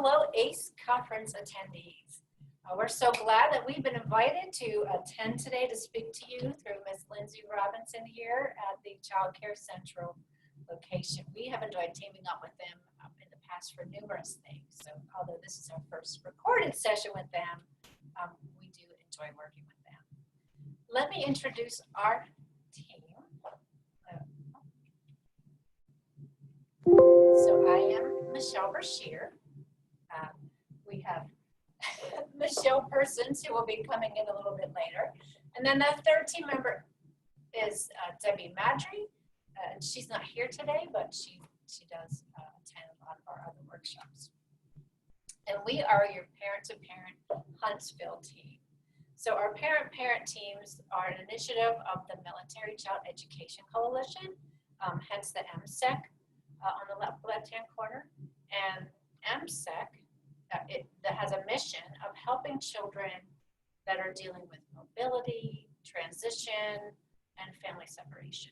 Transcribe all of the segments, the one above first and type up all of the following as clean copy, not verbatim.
hello, ACE conference attendees. We're so glad that we've been invited to attend today to speak to you through Ms. Lindsay Robinson here at the Child Care Central location. We have enjoyed teaming up with them in the past for numerous things. So although this is our first recorded session with them, we do enjoy working with them. Let me introduce our team. So I am Michelle Brashear. We have Michelle Persons, who will be coming in a little bit later. And then the third team member is Debbie Madry. She's not here today, but she does attend a lot of our other workshops. And we are your parent-to-parent Huntsville team. So our parent-parent teams are an initiative of the Military Child Education Coalition, hence the MSEC on the left-hand corner. And MSEC, that has a mission of helping children that are dealing with mobility, transition, and family separation.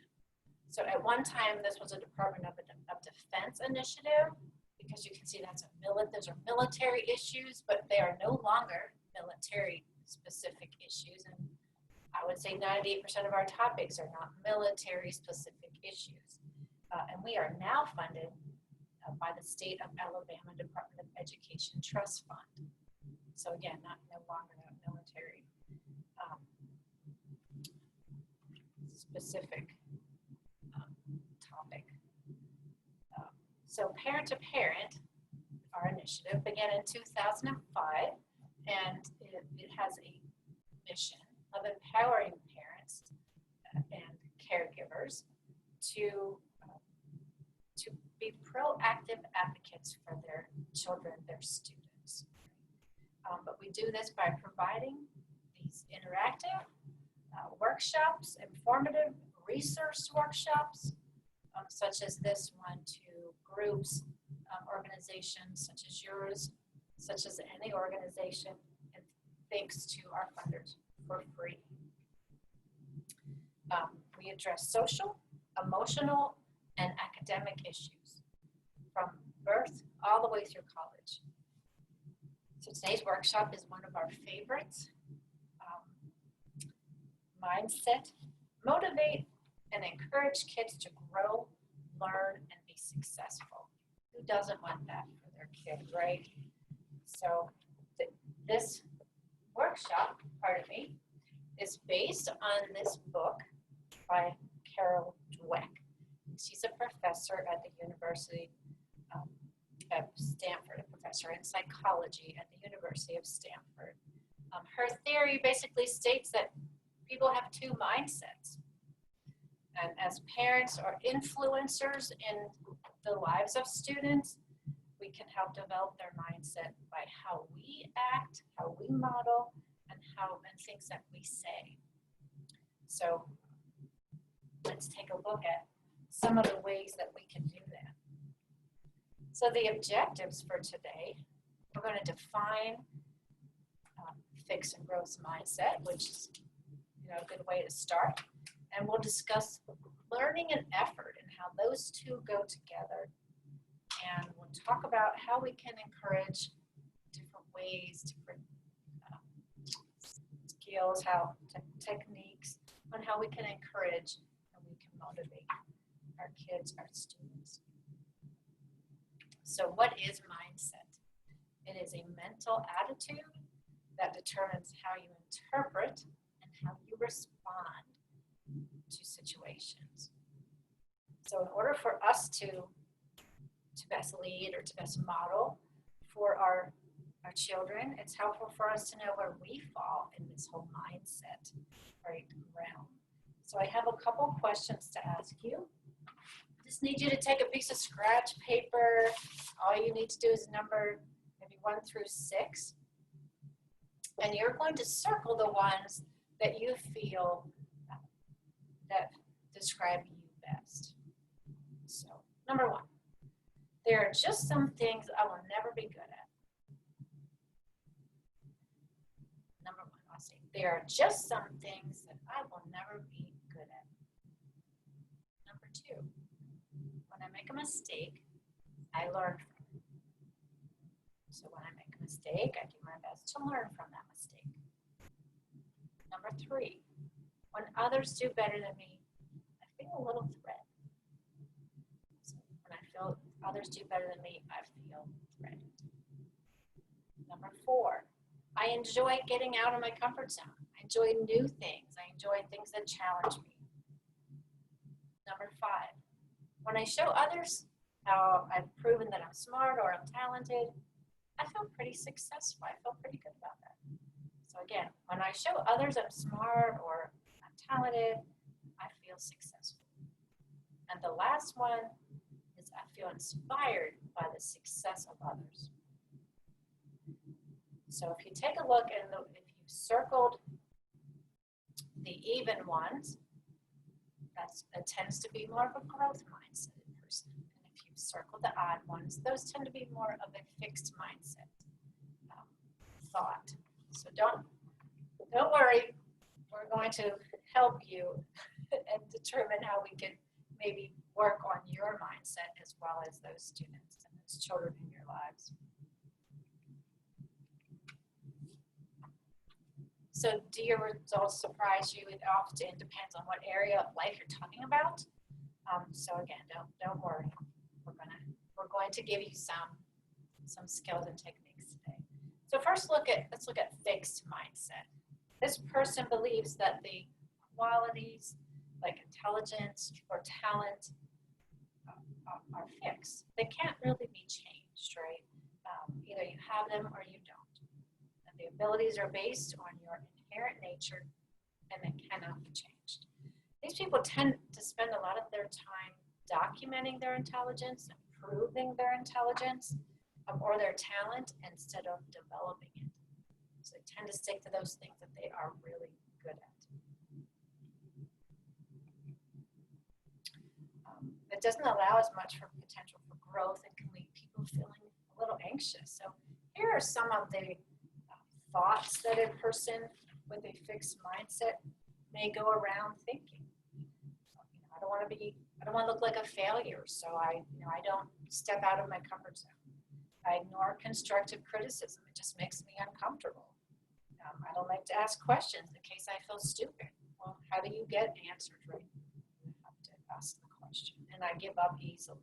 So at one time, this was a Department of Defense initiative, because you can see those are military issues, but they are no longer military-specific issues. And I would say 98% of our topics are not military-specific issues. And we are now funded by the state of Alabama Department of Education Trust Fund. So again, no longer a military specific topic. So Parent to Parent, our initiative, began in 2005, and it has a mission of empowering parents and caregivers to be proactive advocates for their children, their students. But we do this by providing these interactive workshops, informative resource workshops, such as this one, to groups, organizations such as yours, such as any organization, and thanks to our funders for free. We address social, emotional, and academic issues from birth all the way through college. So today's workshop is one of our favorites. Mindset, motivate, and encourage kids to grow, learn, and be successful. Who doesn't want that for their kid, right? So this workshop, is based on this book by Carol Dweck. She's a professor at the University of Stanford, a professor in psychology at the University of Stanford. Her theory basically states that people have two mindsets. And as parents or influencers in the lives of students, we can help develop their mindset by how we act, how we model, and things that we say. So let's take a look at some of the ways that we can do that. So the objectives for today, we're going to define fixed and growth mindset, which is a good way to start. And we'll discuss learning and effort and how those two go together. And we'll talk about how we can encourage different ways, different skills, techniques, on how we can encourage and we can motivate our kids, our students. So what is mindset? It is a mental attitude that determines how you interpret and how you respond to situations. So in order for us to best lead or to best model for our children, it's helpful for us to know where we fall in this whole mindset realm. So I have a couple questions to ask you. Just need you to take a piece of scratch paper. All you need to do is number maybe 1 through 6. And you're going to circle the ones that you feel that describe you best. So, number 1, there are just some things I will never be good at. Number 1, I'll say, there are just some things that I will never be good at. Number 2, when I make a mistake, I learn from it. So when I make a mistake, I do my best to learn from that mistake. Number 3, when others do better than me, I feel a little threat. So when I feel others do better than me, I feel threatened. Number 4, I enjoy getting out of my comfort zone. I enjoy new things. I enjoy things that challenge me. Number 5, when I show others how I've proven that I'm smart or I'm talented, I feel pretty successful. I feel pretty good about that. So again, when I show others I'm smart or I'm talented, I feel successful. And the last one is I feel inspired by the success of others. So if you take a look and if you circled the even ones, that tends to be more of a growth mindset person. And if you circle the odd ones, those tend to be more of a fixed mindset thought. So don't worry, we're going to help you and determine how we can maybe work on your mindset as well as those students and those children in your lives. So do your results surprise you? It often depends on what area of life you're talking about. So again, don't worry. We're going to give you some skills and techniques today. So first let's look at fixed mindset. This person believes that the qualities like intelligence or talent are fixed. They can't really be changed, right? Either you have them or you don't. The abilities are based on your inherent nature and they cannot be changed. These people tend to spend a lot of their time documenting their intelligence, improving their intelligence or their talent instead of developing it. So they tend to stick to those things that they are really good at. It doesn't allow as much for potential for growth and can leave people feeling a little anxious. So here are some of the thoughts that a person with a fixed mindset may go around thinking. I don't want to look like a failure, so I don't step out of my comfort zone. I ignore constructive criticism. It just makes me uncomfortable. I don't like to ask questions in case I feel stupid. Well, how do you get answered, right? You have to ask the question. And I give up easily.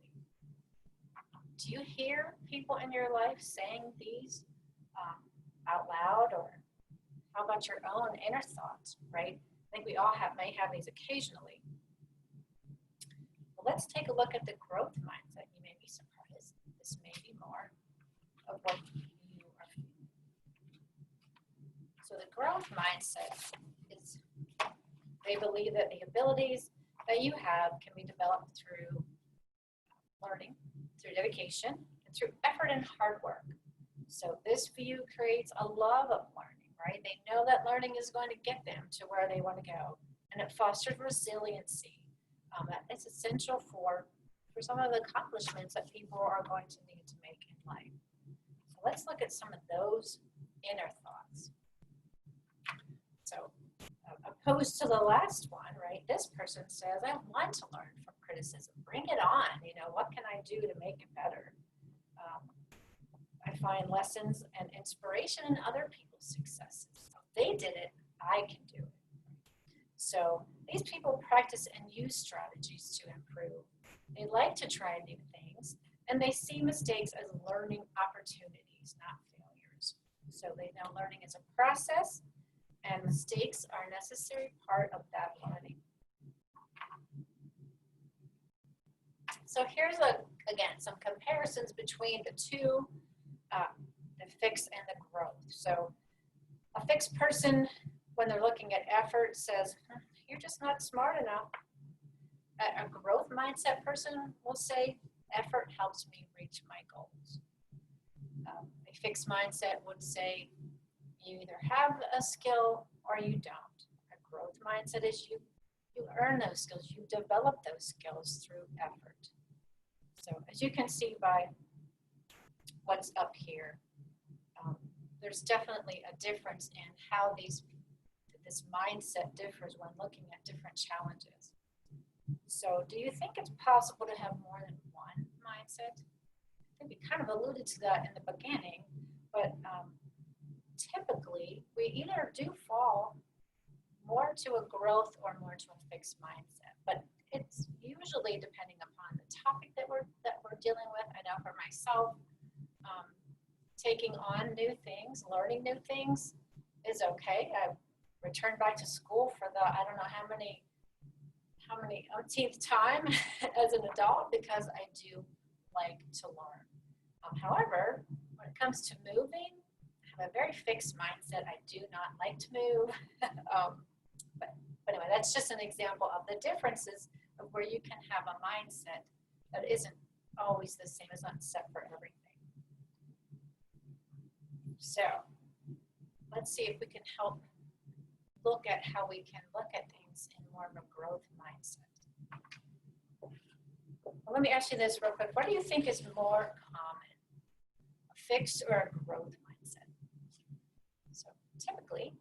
Do you hear people in your life saying these out loud, or how about your own inner thoughts, right? I think we all may have these occasionally. Well, let's take a look at the growth mindset. You may be surprised. This may be more of what you are feeling. So the growth mindset is they believe that the abilities that you have can be developed through learning, through dedication, and through effort and hard work. So this view creates a love of learning, right? They know that learning is going to get them to where they want to go, and it fosters resiliency. That is essential for some of the accomplishments that people are going to need to make in life. So let's look at some of those inner thoughts. So opposed to the last one, right? This person says, I want to learn from criticism. Bring it on. What can I do to make it better? I find lessons and inspiration in other people's successes. So if they did it, I can do it. So these people practice and use strategies to improve. They like to try new things, and they see mistakes as learning opportunities, not failures. So they know learning is a process, and mistakes are a necessary part of that learning. So here's, again, some comparisons between the two, the fixed and the growth. So a fixed person, when they're looking at effort, says, you're just not smart enough. A growth mindset person will say, effort helps me reach my goals. A fixed mindset would say, you either have a skill or you don't. A growth mindset is you earn those skills, you develop those skills through effort. So as you can see by what's up here, there's definitely a difference in how this mindset differs when looking at different challenges. So do you think it's possible to have more than one mindset? I think we kind of alluded to that in the beginning. we either do fall more to a growth or more to a fixed mindset. But it's usually depending upon the topic that we're dealing with. I know for myself, taking on new things, learning new things is okay. I returned back to school for the I don't know how many umpteenth time as an adult because I do like to learn. However, when it comes to moving, I have a very fixed mindset. I do not like to move. But anyway, that's just an example of the differences of where you can have a mindset that isn't always the same, is not set for everything. So let's see if we can help look at how we can look at things in more of a growth mindset. Well, let me ask you this real quick. What do you think is more common, a fixed or a growth mindset? So typically,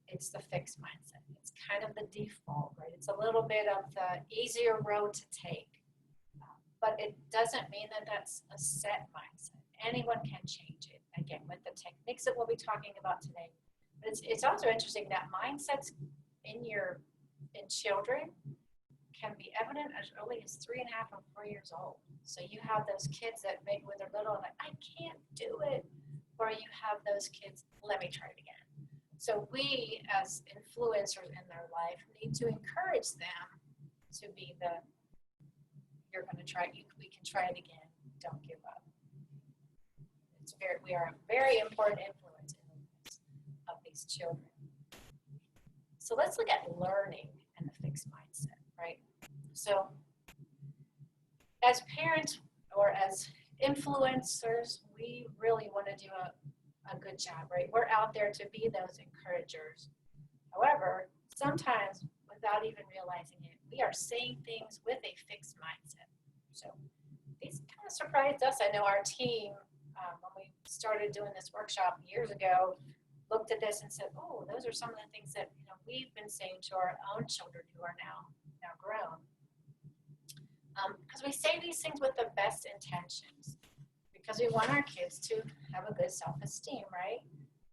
it's the fixed mindset. It's kind of the default, right? It's a little bit of the easier road to take. But it doesn't mean that that's a set mindset. Anyone can change it, again, with the techniques that we'll be talking about today. But it's also interesting that mindsets in children can be evident as early as 3.5 or 4 years old. So you have those kids that maybe when they're little, like, I can't do it. Or you have those kids, let me try it again. So we, as influencers in their life, need to encourage them to be the, you're going to try, we can try it again, don't give up. We are a very important influence in the lives of these children. So let's look at learning and the fixed mindset, right? So as parents or as influencers, we really want to do a good job, right? We're out there to be those encouragers. However, sometimes without even realizing it, we are saying things with a fixed mindset. So these kind of surprised us. I know our team, when we started doing this workshop years ago, looked at this and said, oh, those are some of the things that we've been saying to our own children who are now grown. Because we say these things with the best intentions, because we want our kids to have a good self-esteem, right?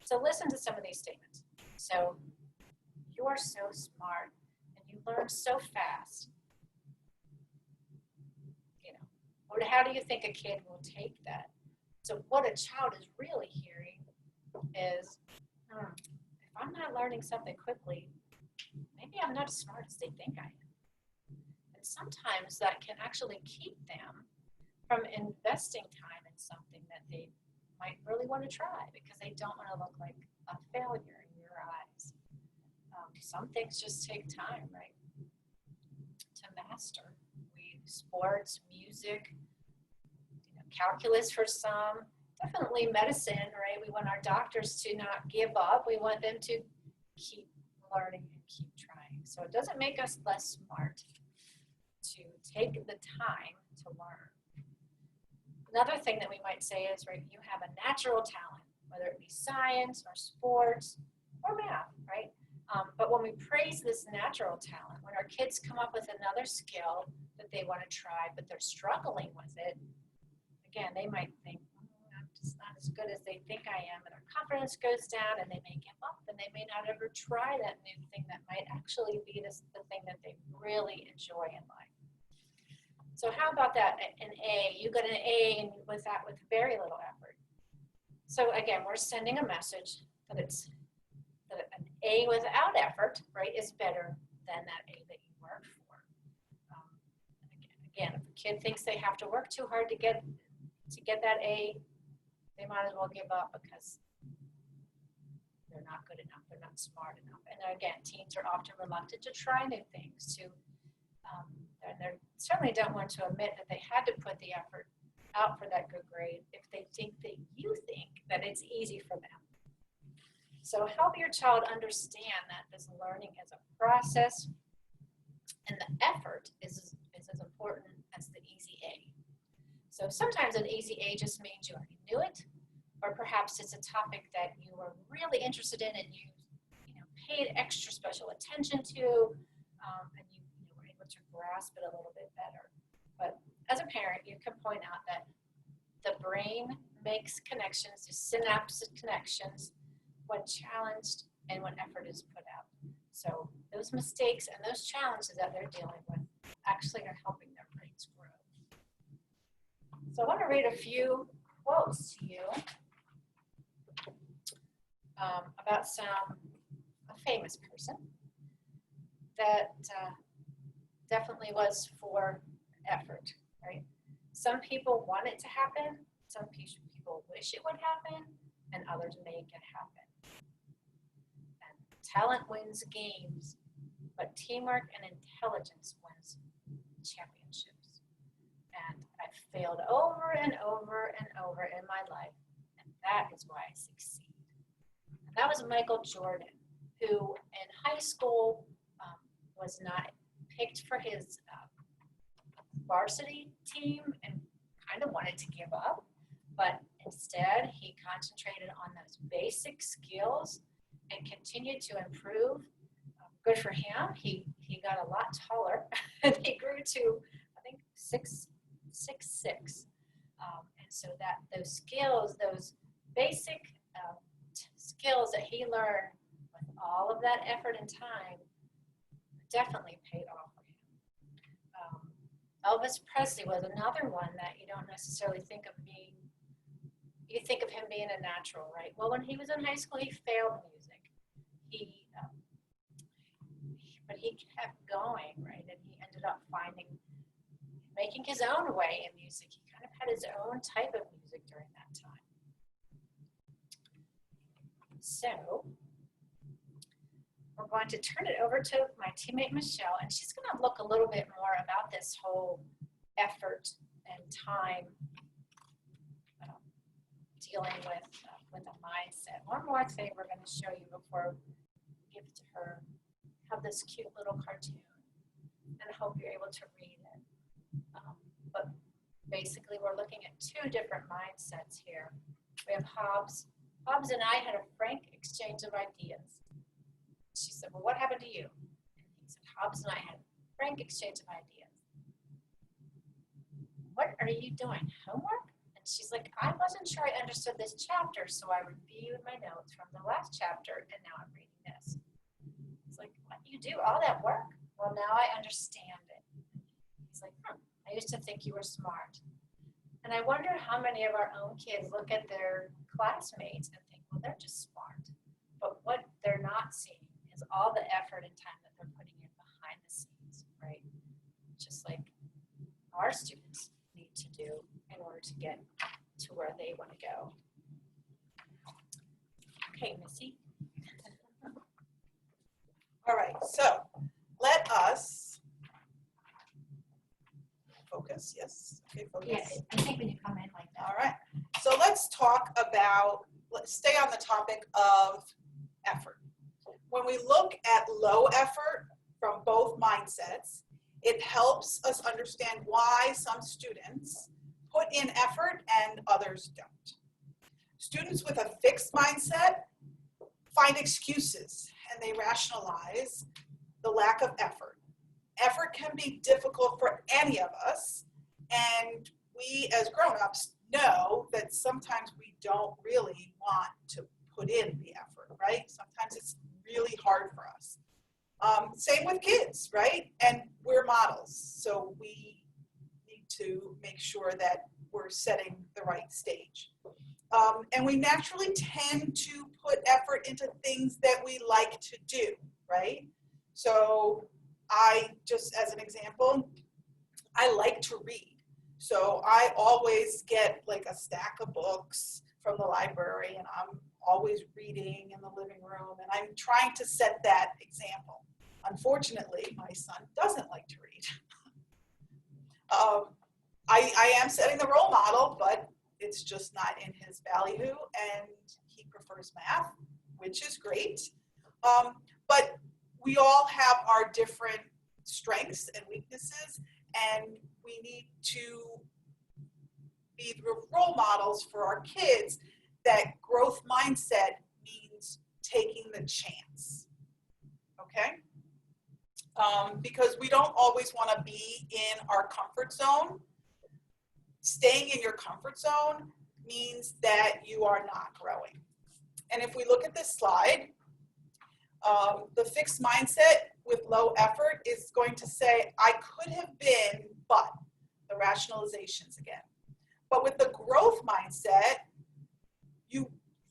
So listen to some of these statements. So, you're so smart and you learn so fast. Or how do you think a kid will take that? So what a child is really hearing is, if I'm not learning something quickly, maybe I'm not as smart as they think I am. And sometimes that can actually keep them from investing time in something that they might really want to try because they don't want to look like a failure in your eyes. Some things just take time, right, to master. Sports, music, calculus for some, definitely medicine, right? We want our doctors to not give up. We want them to keep learning and keep trying. So it doesn't make us less smart to take the time to learn. Another thing that we might say is, right, you have a natural talent, whether it be science or sports or math, right? But when we praise this natural talent, when our kids come up with another skill that they want to try, but they're struggling with it, again, they might think, I'm just not as good as they think I am, and their confidence goes down, and they may give up, and they may not ever try that new thing that might actually be the thing that they really enjoy in life. So how about that, an A? You got an A, and with very little effort. So again, we're sending a message that an A without effort, right, is better than that A that you worked for. Again, if a kid thinks they have to work too hard to get that A, they might as well give up because they're not good enough, they're not smart enough. And again, teens are often reluctant to try new things, and they certainly don't want to admit that they had to put the effort out for that good grade if they think that you think that it's easy for them. So help your child understand that this learning is a process, and the effort is as important as the easy A. So sometimes an easy A just means you already knew it, or perhaps it's a topic that you were really interested in and you paid extra special attention to, and you were able to grasp it a little bit better. But as a parent, you can point out that the brain makes connections, synapse connections when challenged and when effort is put out. So those mistakes and those challenges that they're dealing with actually are helping their brains grow. So I want to read a few quotes to you about a famous person that definitely was for effort, right? Some people want it to happen, some people wish it would happen, and others make it happen. And talent wins games, but teamwork and intelligence wins championships. And I've failed over and over and over in my life, and that is why I succeed. And that was Michael Jordan, who in high school was not picked for his varsity team and kind of wanted to give up, but instead he concentrated on those basic skills and continued to improve. Good for him. He got a lot taller and he grew to, I think, 6'6". And so that those skills, those basic skills that he learned with all of that effort and time definitely paid off for him. Elvis Presley was another one that you don't necessarily think of being, you think of him being a natural, right? Well, when he was in high school, he failed music. But he kept going, right? And he ended up making his own way in music. He kind of had his own type of music during that time. So we're going to turn it over to my teammate Michelle, and she's going to look a little bit more about this whole effort and time dealing with a mindset. One more thing we're going to show you before we give it to her. Have this cute little cartoon, and I hope you're able to read it. But basically, we're looking at two different mindsets here. We have Hobbes. Hobbes and I had a frank exchange of ideas. She said, well, what happened to you? And he said, Hobbes and I had a frank exchange of ideas. What are you doing? Homework? And she's like, I wasn't sure I understood this chapter, so I reviewed my notes from the last chapter, and now I'm reading this. It's like, what, you do all that work? Well, now I understand it. He's like, I used to think you were smart. And I wonder how many of our own kids look at their classmates and think, well, they're just smart. But what they're not seeing is all the effort and time that they're putting in behind the scenes, right? Just like our students need to do in order to get to where they want to go. Okay, Missy. All right, so let us focus, yes, okay, focus. Yeah, I think when you come in like that. All right, so let's stay on the topic of effort. When we look at low effort from both mindsets, it helps us understand why some students put in effort and others don't. Students with a fixed mindset find excuses and they rationalize the lack of effort. Effort can be difficult for any of us, and we as grown-ups know that sometimes we don't really want to put in the effort, right? Sometimes it's really hard for us. Same with kids, right? And we're models, so we need to make sure that we're setting the right stage. And we naturally tend to put effort into things that we like to do, right? So just as an example, I like to read. So I always get like a stack of books from the library, and I'm always reading in the living room, and I'm trying to set that example. Unfortunately, my son doesn't like to read. I am setting the role model, but it's just not in his value, and he prefers math, which is great. But we all have our different strengths and weaknesses, and we need to be the role models for our kids that growth mindset means taking the chance, okay? Because we don't always want to be in our comfort zone. Staying in your comfort zone means that you are not growing. And if we look at this slide, the fixed mindset with low effort is going to say, I could have been, but the rationalizations again. But with the growth mindset,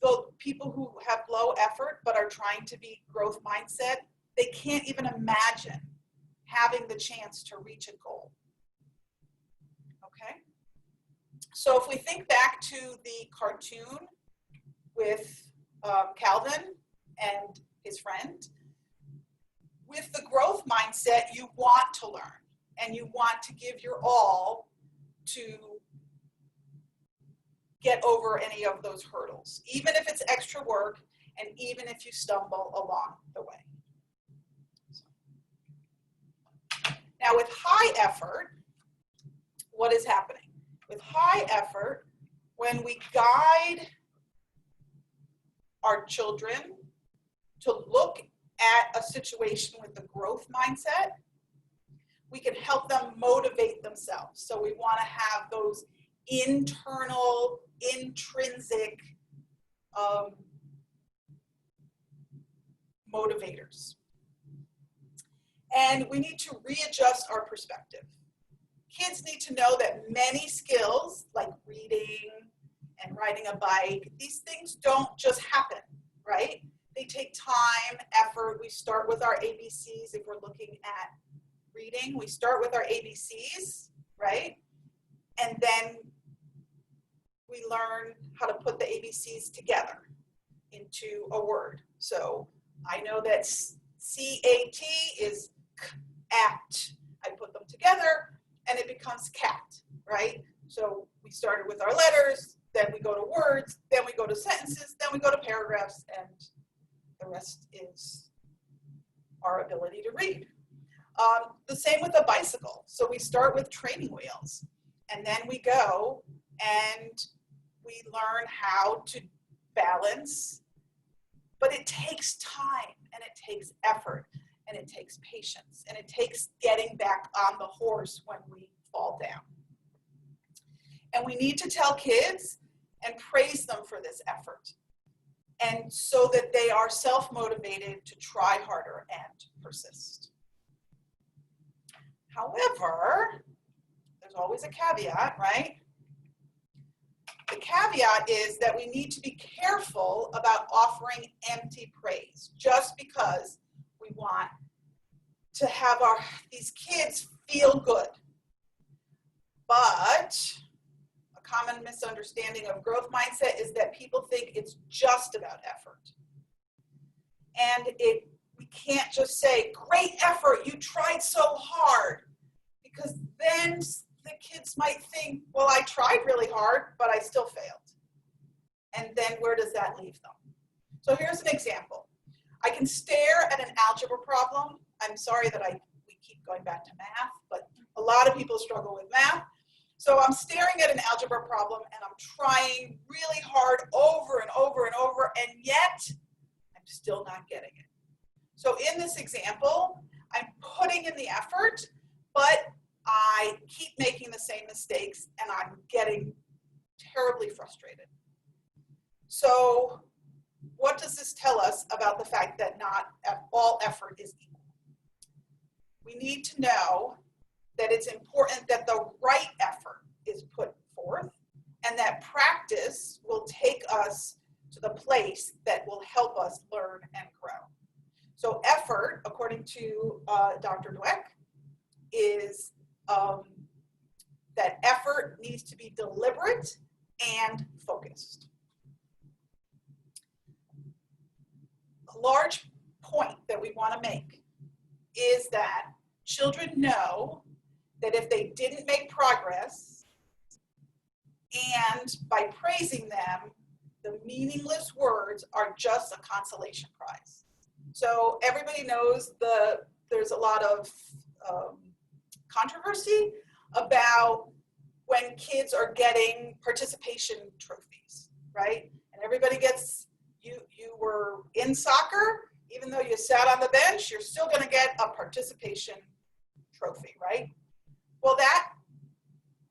the people who have low effort but are trying to be growth mindset, they can't even imagine having the chance to reach a goal. Okay? So if we think back to the cartoon with Calvin and his friend, with the growth mindset, you want to learn and you want to give your all to get over any of those hurdles, even if it's extra work and even if you stumble along the way. Now with high effort, what is happening? With high effort, when we guide our children to look at a situation with the growth mindset, we can help them motivate themselves. So we want to have those internal, intrinsic motivators. And we need to readjust our perspective. Kids need to know that many skills like reading and riding a bike, these things don't just happen, right? They take time, effort. We start with our ABCs. If we're looking at reading, we start with our ABCs, right? And then we learn how to put the ABCs together into a word. So I know that CAT is cat. I put them together and it becomes cat, right? So we started with our letters, then we go to words, then we go to sentences, then we go to paragraphs, and the rest is our ability to read. The same with a bicycle. So we start with training wheels, and then we go and we learn how to balance, but it takes time and it takes effort and it takes patience and it takes getting back on the horse when we fall down. And we need to tell kids and praise them for this effort, and so that they are self-motivated to try harder and persist. However, there's always a caveat, right? The caveat is that we need to be careful about offering empty praise just because we want to have these kids feel good. But a common misunderstanding of growth mindset is that people think it's just about effort. And we can't just say, great effort, you tried so hard, because then the kids might think, well, I tried really hard, but I still failed. And then where does that leave them? So here's an example. I can stare at an algebra problem. I'm sorry that we keep going back to math, but a lot of people struggle with math. So I'm staring at an algebra problem and I'm trying really hard over and over and over, and yet I'm still not getting it. So in this example, I'm putting in the effort, but I keep making the same mistakes and I'm getting terribly frustrated. So what does this tell us about the fact that not all effort is equal? We need to know that it's important that the right effort is put forth and that practice will take us to the place that will help us learn and grow. So effort, according to Dr. Dweck, is that effort needs to be deliberate and focused. A large point that we want to make is that children know that if they didn't make progress, and by praising them, the meaningless words are just a consolation prize. So everybody knows there's a lot of controversy about when kids are getting participation trophies, right? And everybody gets, you were in soccer, even though you sat on the bench, you're still going to get a participation trophy, right? Well, that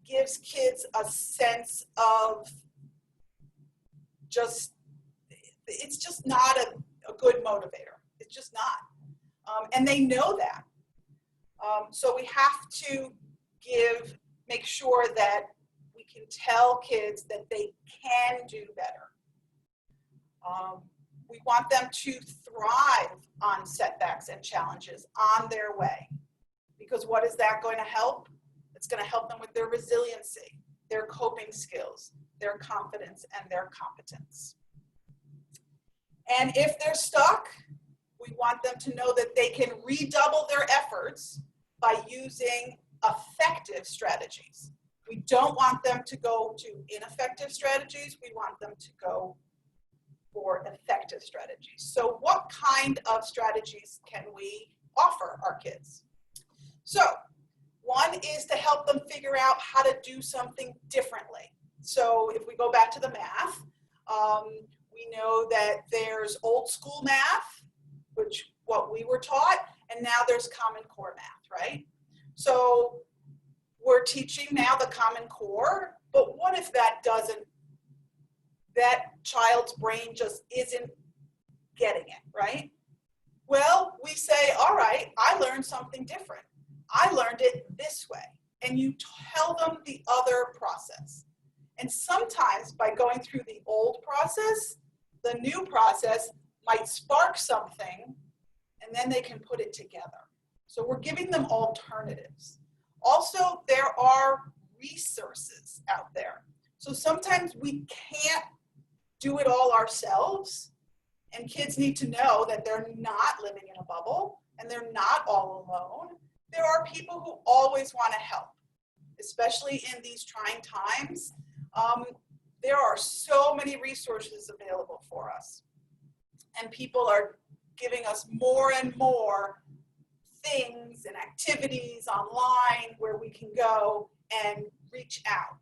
gives kids a sense of just it's just not a good motivator. It's just not. And they know that. So we have to make sure that we can tell kids that they can do better. We want them to thrive on setbacks and challenges on their way. Because what is that going to help? It's going to help them with their resiliency, their coping skills, their confidence, and their competence. And if they're stuck, we want them to know that they can redouble their efforts by using effective strategies. We don't want them to go to ineffective strategies. We want them to go for effective strategies. So what kind of strategies can we offer our kids? So one is to help them figure out how to do something differently. So if we go back to the math, we know that there's old school math, which what we were taught, and now there's Common Core math, right? So we're teaching now the Common Core, but what if that child's brain just isn't getting it, right? Well, we say, all right, I learned something different. I learned it this way. And you tell them the other process. And sometimes by going through the old process, the new process might spark something, and then they can put it together. So we're giving them alternatives. Also, there are resources out there. So sometimes we can't do it all ourselves, and kids need to know that they're not living in a bubble and they're not all alone. There are people who always want to help, especially in these trying times. There are so many resources available for us, and people are giving us more and more things and activities online where we can go and reach out.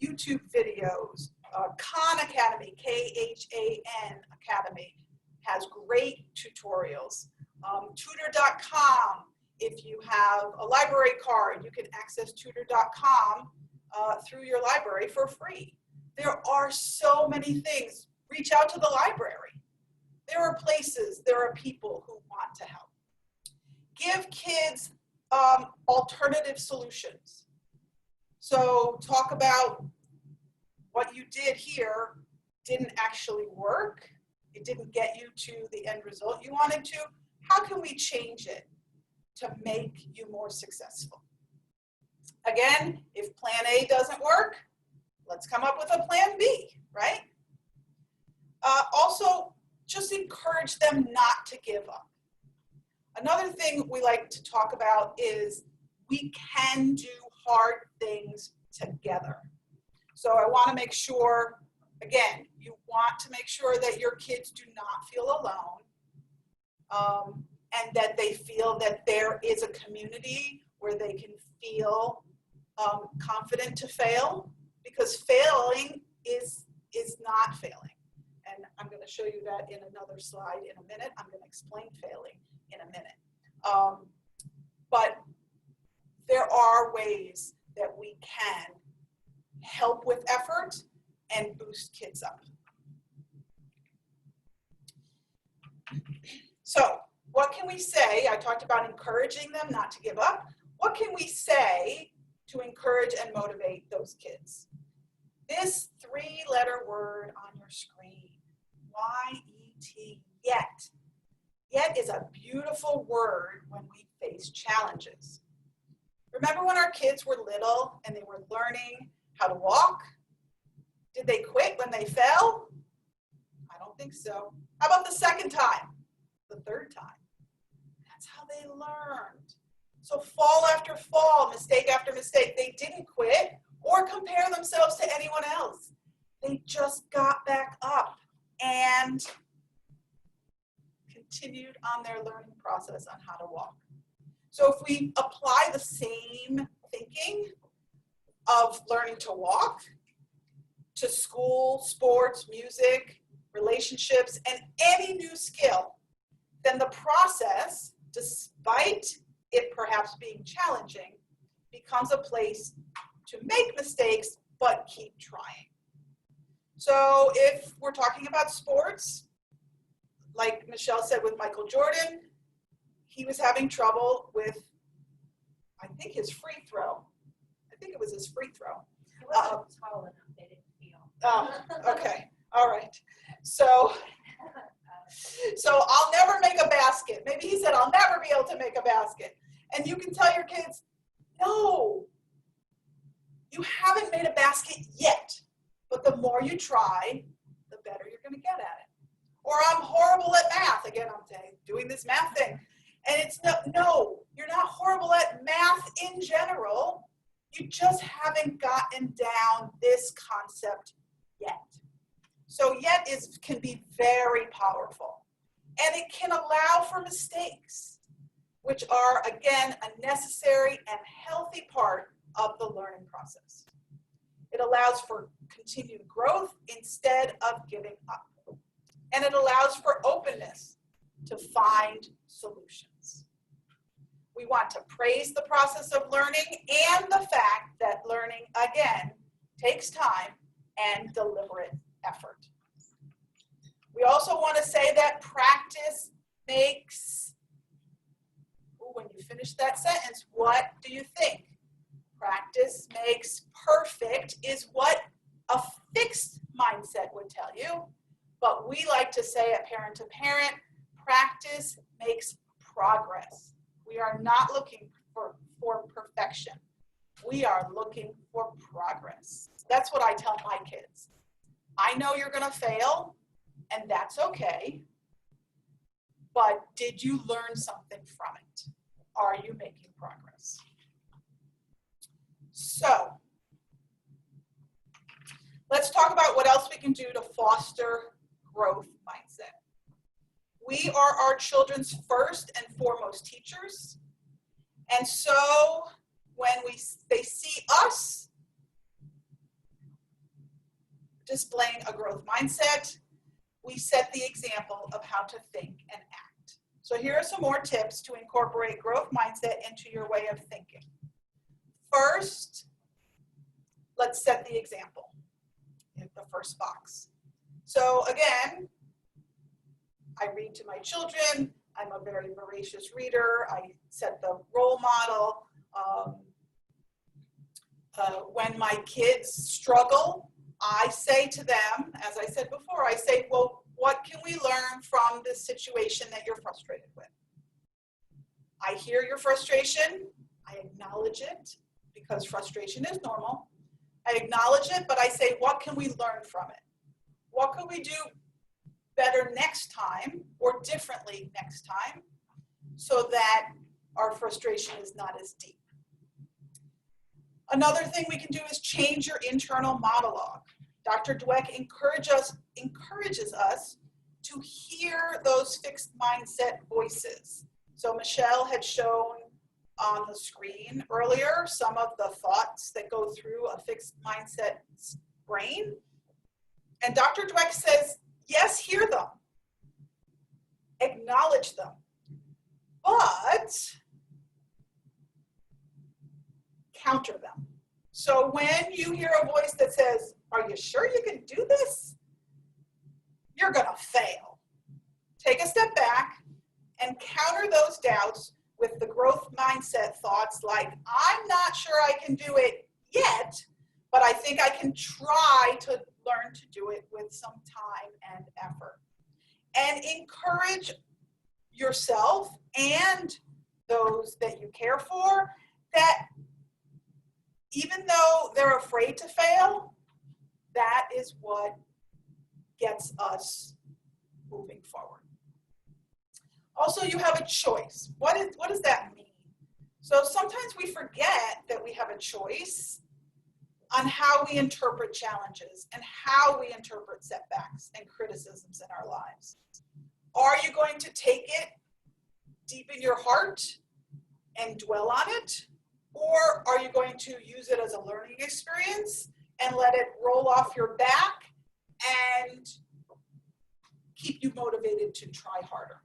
YouTube videos, Khan Academy, Khan Academy has great tutorials. Tutor.com, if you have a library card, you can access tutor.com through your library for free. There are so many things. Reach out to the library. There are places, there are people who want to help. Give kids alternative solutions. So talk about what you did here didn't actually work. It didn't get you to the end result you wanted to. How can we change it to make you more successful? Again, if plan A doesn't work, let's come up with a plan B, right? Also, just encourage them not to give up. Another thing we like to talk about is we can do hard things together. So I want to make sure, again, you want to make sure that your kids do not feel alone, and that they feel that there is a community where they can feel confident to fail, because failing is not failing. And I'm going to show you that in another slide in a minute. I'm going to explain failing in a minute. But there are ways that we can help with effort and boost kids up. So what can we say? I talked about encouraging them not to give up. What can we say to encourage and motivate those kids? This three-letter word on your screen, Y-E-T, yet. Yet is a beautiful word when we face challenges. Remember when our kids were little and they were learning how to walk? Did they quit when they fell? I don't think so. How about the second time? The third time? That's how they learned. So fall after fall, mistake after mistake, they didn't quit or compare themselves to anyone else. They just got back up and continued on their learning process on how to walk. So if we apply the same thinking of learning to walk to school, sports, music, relationships, and any new skill, then the process, despite it perhaps being challenging, becomes a place to make mistakes, but keep trying. So if we're talking about sports, like Michelle said with Michael Jordan, he was having trouble with, I think, his free throw. I think it was his free throw. He wasn't tall enough, they didn't feel. Okay, all right. So I'll never make a basket. Maybe he said, I'll never be able to make a basket. And you can tell your kids, no, you haven't made a basket yet. But the more you try, the better you're going to get at it. Or I'm horrible at math. Again, I'm doing this math thing. And it's no, you're not horrible at math in general. You just haven't gotten down this concept yet. So yet can be very powerful. And it can allow for mistakes, which are, again, a necessary and healthy part of the learning process. It allows for continued growth instead of giving up. And it allows for openness to find solutions. We want to praise the process of learning and the fact that learning, again, takes time and deliberate effort. We also want to say that practice makes, when you finish that sentence, what do you think? Practice makes perfect is what a fixed mindset would tell you. But we like to say at Parent to Parent, practice makes progress. We are not looking for perfection. We are looking for progress. That's what I tell my kids. I know you're going to fail, and that's okay. But did you learn something from it? Are you making progress? So, let's talk about what else we can do to foster growth mindset. We are our children's first and foremost teachers. And so when they see us displaying a growth mindset, we set the example of how to think and act. So here are some more tips to incorporate growth mindset into your way of thinking. First, let's set the example in the first box. So again, I read to my children. I'm a very voracious reader. I set the role model. When my kids struggle, I say to them, as I said before, I say, well, what can we learn from this situation that you're frustrated with? I hear your frustration. I acknowledge it because frustration is normal. I acknowledge it, but I say, what can we learn from it? What could we do better next time or differently next time so that our frustration is not as deep? Another thing we can do is change your internal monologue. Dr. Dweck encourages us to hear those fixed mindset voices. So Michelle had shown on the screen earlier some of the thoughts that go through a fixed mindset brain. And Dr. Dweck says, yes, hear them, acknowledge them, but counter them. So when you hear a voice that says, are you sure you can do this? You're going to fail. Take a step back and counter those doubts with the growth mindset thoughts like, I'm not sure I can do it yet, but I think I can try to learn to do it with some time and effort. And encourage yourself and those that you care for that even though they're afraid to fail, that is what gets us moving forward. Also, you have a choice. What does that mean? So sometimes we forget that we have a choice on how we interpret challenges and how we interpret setbacks and criticisms in our lives. Are you going to take it deep in your heart and dwell on it? Or are you going to use it as a learning experience and let it roll off your back and keep you motivated to try harder?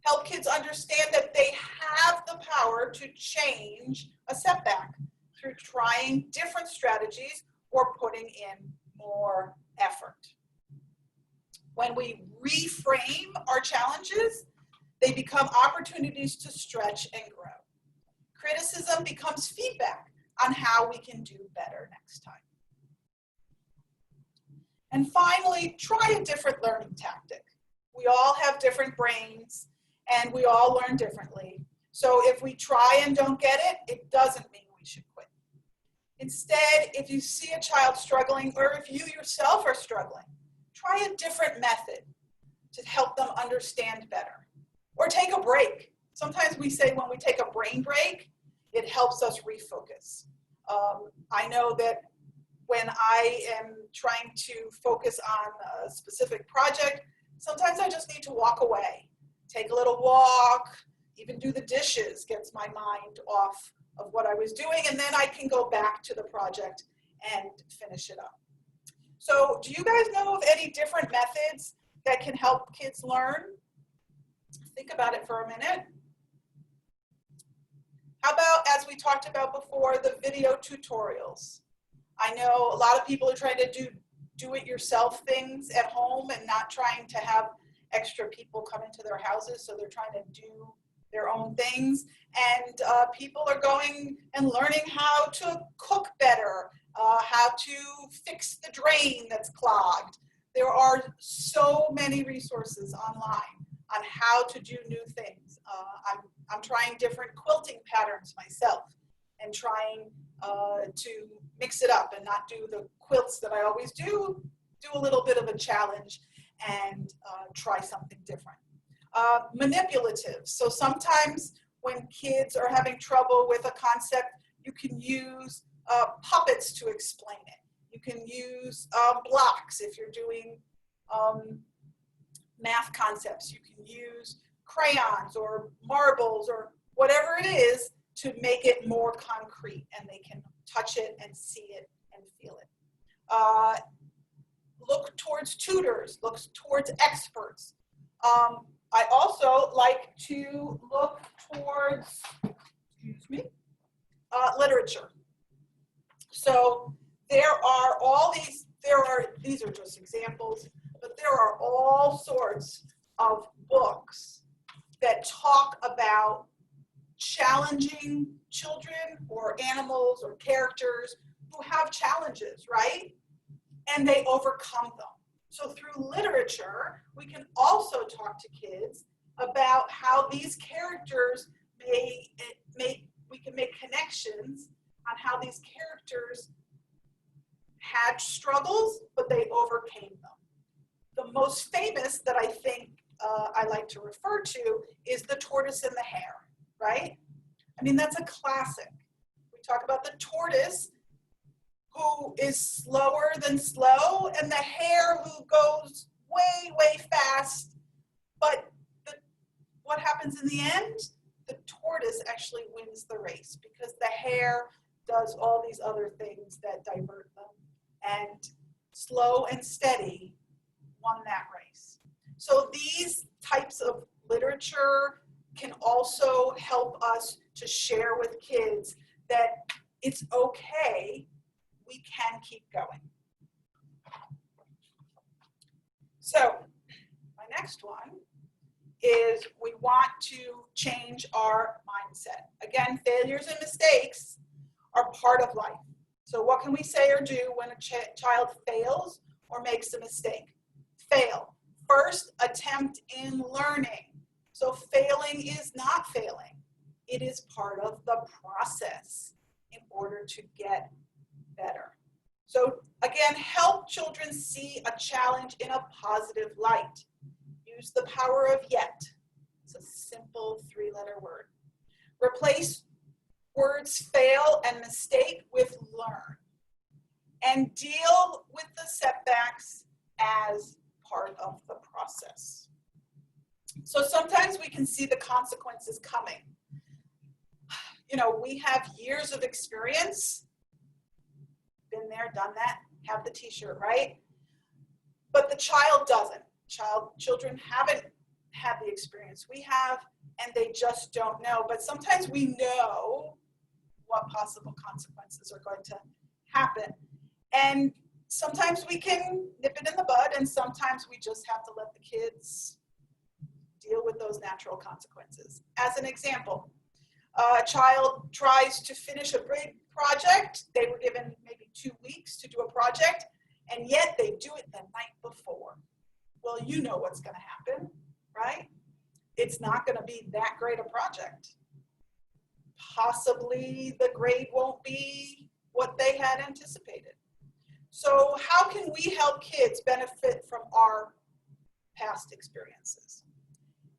Help kids understand that they have the power to change a setback through trying different strategies or putting in more effort. When we reframe our challenges, they become opportunities to stretch and grow. Criticism becomes feedback on how we can do better next time. And finally, try a different learning tactic. We all have different brains and we all learn differently. So if we try and don't get it, it doesn't mean we should quit. Instead, if you see a child struggling or if you yourself are struggling, try a different method to help them understand better. Or take a break. Sometimes we say when we take a brain break, it helps us refocus. I know that when I am trying to focus on a specific project, sometimes I just need to walk away, take a little walk, even do the dishes, gets my mind off of what I was doing, and then I can go back to the project and finish it up. So do you guys know of any different methods that can help kids learn? Think about it for a minute. How about, as we talked about before, the video tutorials? I know a lot of people are trying to do it yourself things at home and not trying to have extra people come into their houses, so they're trying to do their own things. And people are going and learning how to cook better, how to fix the drain that's clogged. There are so many resources online on how to do new things. I'm trying different quilting patterns myself and trying to mix it up and not do the quilts that I always do a little bit of a challenge and try something different. Manipulative. So sometimes when kids are having trouble with a concept, you can use puppets to explain it. You can use blocks if you're doing math concepts. You can use crayons or marbles or whatever it is to make it more concrete and they can touch it and see it and feel it. Look towards tutors, look towards experts. I also like to look towards, literature. So there are all these, these are just examples, but there are all sorts of books that talk about challenging children or animals or characters who have challenges, right? And they overcome them. So through literature, we can also talk to kids about how these characters we can make connections on how these characters had struggles, but they overcame them. The most famous that I think I like to refer to is The Tortoise and the Hare, right? I mean, that's a classic. We talk about the tortoise who is slower than slow and the hare who goes way, way fast. But what happens in the end? The tortoise actually wins the race because the hare does all these other things that divert them. And slow and steady won that race. So these types of literature can also help us to share with kids that it's okay, we can keep going. So my next one is we want to change our mindset. Again, failures and mistakes are part of life. So what can we say or do when a child fails or makes a mistake? Fail. First attempt in learning. So failing is not failing. It is part of the process in order to get better. So again, help children see a challenge in a positive light. Use the power of yet. It's a simple 3-letter word. Replace words fail and mistake with learn. And deal with the setbacks as part of the process. So sometimes we can see the consequences coming. You know, we have years of experience. Been there, done that, have the t-shirt, right? But the child doesn't. Children haven't had the experience we have, and they just don't know. But sometimes we know what possible consequences are going to happen. And sometimes we can nip it in the bud, and sometimes we just have to let the kids deal with those natural consequences. As an example, a child tries to finish a big project. They were given maybe 2 weeks to do a project, and yet they do it the night before. Well, you know what's going to happen, right? It's not going to be that great a project. Possibly the grade won't be what they had anticipated. So how can we help kids benefit from our past experiences?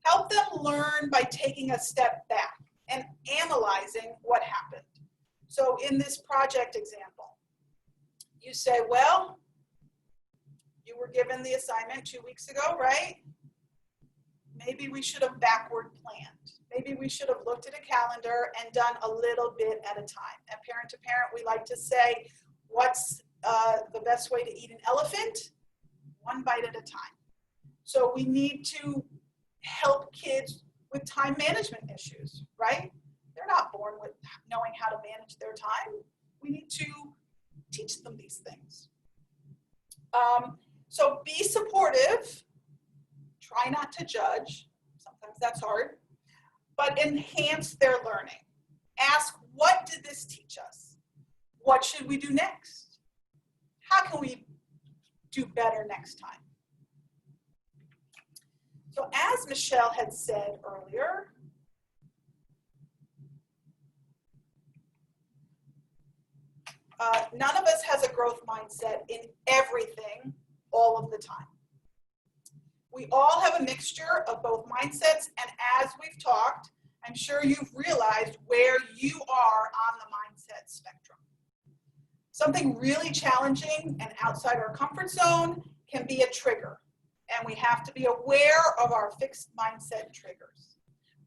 Help them learn by taking a step back and analyzing what happened. So in this project example, you say, well, you were given the assignment 2 weeks ago, right? Maybe we should have backward planned. Maybe we should have looked at a calendar and done a little bit at a time. At Parent to Parent, we like to say, what's the best way to eat an elephant? One bite at a time. So we need to help kids with time management issues, right? They're not born with knowing how to manage their time. We need to teach them these things. So be supportive. Try not to judge. Sometimes that's hard. But enhance their learning. Ask, what did this teach us? What should we do next? How can we do better next time? So as Michelle had said earlier, none of us has a growth mindset in everything all of the time. We all have a mixture of both mindsets, and as we've talked, I'm sure you've realized where you are on the mindset spectrum. Something really challenging and outside our comfort zone can be a trigger, and we have to be aware of our fixed mindset triggers.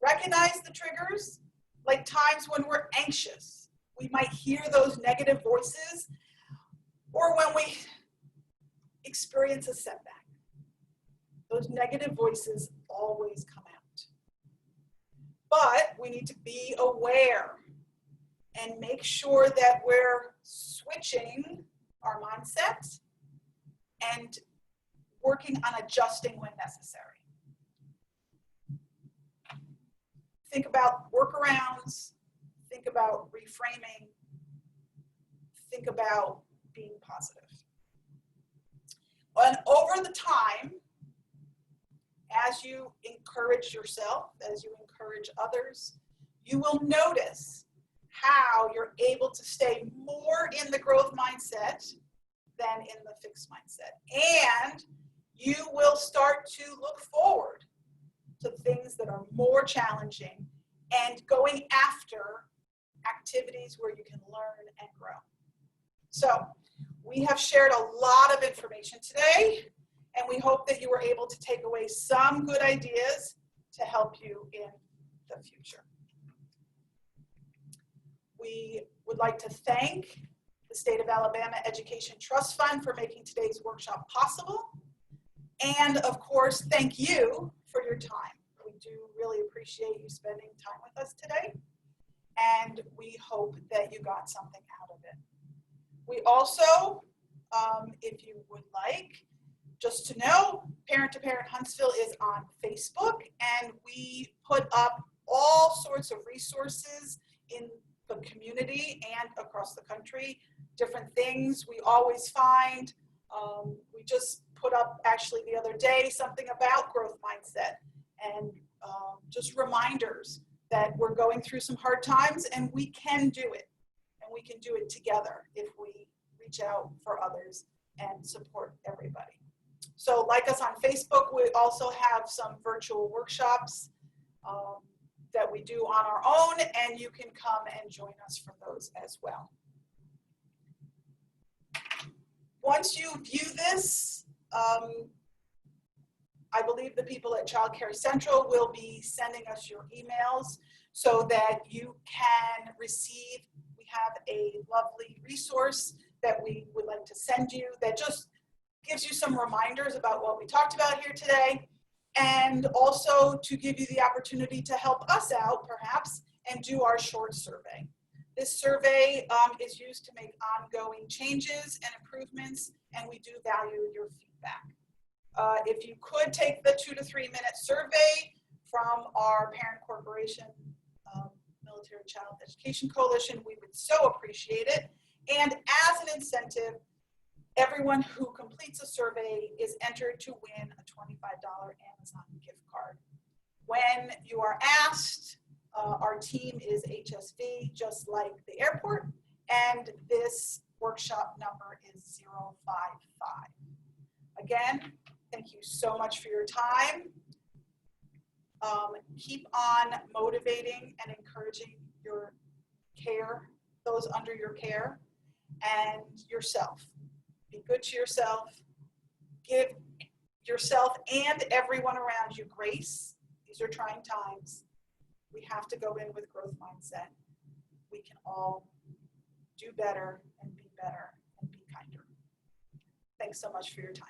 Recognize the triggers, like times when we're anxious. We might hear those negative voices, or when we experience a setback. Those negative voices always come out. But we need to be aware and make sure that we're switching our mindset and working on adjusting when necessary. Think about workarounds, think about reframing, think about being positive. And over the time, as you encourage yourself, as you encourage others, you will notice how you're able to stay more in the growth mindset than in the fixed mindset. And you will start to look forward to things that are more challenging and going after activities where you can learn and grow. So we have shared a lot of information today, and we hope that you were able to take away some good ideas to help you in the future. We would like to thank the State of Alabama Education Trust Fund for making today's workshop possible. And of course, thank you for your time. We do really appreciate you spending time with us today. And we hope that you got something out of it. We also, if you would like, just to know, Parent to Parent Huntsville is on Facebook, and we put up all sorts of resources in the community and across the country, different things we always find. We just put up actually the other day something about growth mindset and just reminders that we're going through some hard times and we can do it, and we can do it together if we reach out for others and support everybody. So like us on Facebook, we also have some virtual workshops that we do on our own, and you can come and join us for those as well. Once you view this, I believe the people at Child Care Central will be sending us your emails so that you can receive. We have a lovely resource that we would like to send you that just gives you some reminders about what we talked about here today, and also to give you the opportunity to help us out perhaps and do our short survey. This survey is used to make ongoing changes and improvements and we do value your feedback. If you could take the 2 to 3 minute survey from our parent corporation, Military Child Education Coalition, we would so appreciate it. And as an incentive, everyone who completes a survey is entered to win a $25 Amazon gift card. When you are asked, our team is HSV, just like the airport, and this workshop number is 055. Again, thank you so much for your time. Keep on motivating and encouraging your care, those under your care, and yourself. Be good to yourself. Give yourself and everyone around you grace. These are trying times. We have to go in with growth mindset. We can all do better and be kinder. Thanks so much for your time.